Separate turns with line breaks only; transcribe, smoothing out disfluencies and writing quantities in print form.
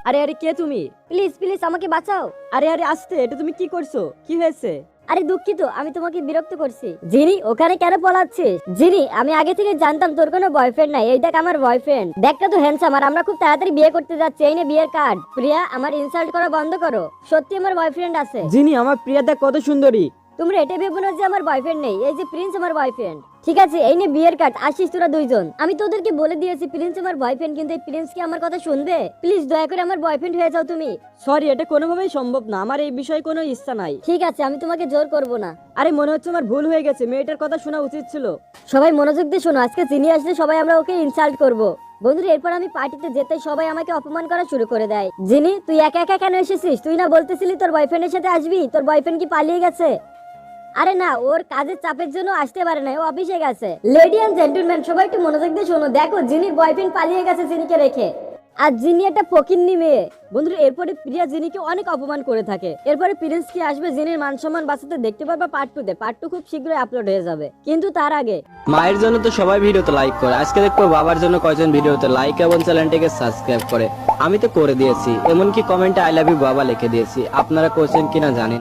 আরে আরে কে তুমি?
প্লিজ প্লিজ আমাকে বাঁচাও।
আরে আরে আস্তে, এটা তুমি কি করছো? কি হয়েছে?
আরে দুঃখিত, আমি তোমাকে বিরক্ত করছি। জিনি ওখানে কেন পলাচ্ছিস? জিনি আমি আগে থেকে জানতাম তোর কোনো বয়ফ্রেন্ড নাই। এই দেখ আমার বয়ফ্রেন্ড, দেখটা তো হ্যান্ডসাম, আর আমরা খুব তাড়াতাড়ি বিয়ে করতে যাচ্ছি। এই নে বিয়ের কার্ড। প্রিয়া আমার ইনসাল্ট করা বন্ধ করো, সত্যি আমার বয়ফ্রেন্ড আছে।
জিনি, আমার প্রিয়া দেখ কত সুন্দরী।
তোমরা এটা ভেবো না যে আমার বয়ফ্রেন্ড নেই, এই যে প্রিন্স আমার বয়ফ্রেন্ড। ঠিক আছে এই নে বিয়ের কার্ড, আসিস তোরা দুইজন। আমি তোদেরকে বলে দিয়েছি প্রিন্স আমার বয়ফ্রেন্ড, কিন্তু এই প্রিন্স কি আমার কথা শুনবে? প্লিজ দয়া করে আমার বয়ফ্রেন্ড হয়ে যাও তুমি।
সরি, এটা কোনোভাবেই সম্ভব না, আমার এই বিষয়ে কোনো ইচ্ছা নাই।
ঠিক আছে আমি তোমাকে জোর করব না।
আরে মনে হচ্ছে আমার ভুল হয়ে গেছে, মেয়েটার কথা শোনা উচিত ছিল।
সবাই মনোযোগ দিয়ে শোনো, আজকে চিনি আসলে সবাই আমরা ওকে ইনসাল্ট করব। বন্ধুরা এরপর আমি পার্টিতে যেতে সবাই আমাকে অপমান করা শুরু করে দেয়। জিনি তুই একা একা কেন এসেছিস? তুই না বলতেছিলি তোর বয়ফ্রেন্ডের সাথে আসবি? তোর বয়ফ্রেন্ড কি পালিয়ে গেছে? আরে না, ওর কাজের চাপের জন্য আসতে পারে না, ও অফিসে গেছে। লেডি এন্ড জেন্টলম্যান সবাই একটু মনোযোগ দিয়ে শোনো, দেখো জিনির বয়ফ্রেন্ড পালিয়ে গেছে জিনিকে রেখে। আর জিনি একটা ফকিন্নি মেয়ে।
বন্ধুরা এরপরে প্রিয়া জিনিকে অনেক অপমান করে থাকে। এরপরে প্রিন্স কি আসবে জিনির মান সম্মান বাঁচাতে, দেখতে পারবা পার্ট 2 তে। পার্ট 2 খুব শীঘ্রই আপলোড হয়ে যাবে, কিন্তু তার আগে
মায়ের জন্য তো সবাই ভিডিওতে লাইক করে, আজকে দেখবো বাবার জন্য কয়জন ভিডিওতে লাইক এবং চ্যানেলটিকে সাবস্ক্রাইব করে। আমি তো করে দিয়েছি, এমনকি কমেন্টে আই লাভ ইউ বাবা লিখে দিয়েছি। আপনারা করছেন কিনা জানেন।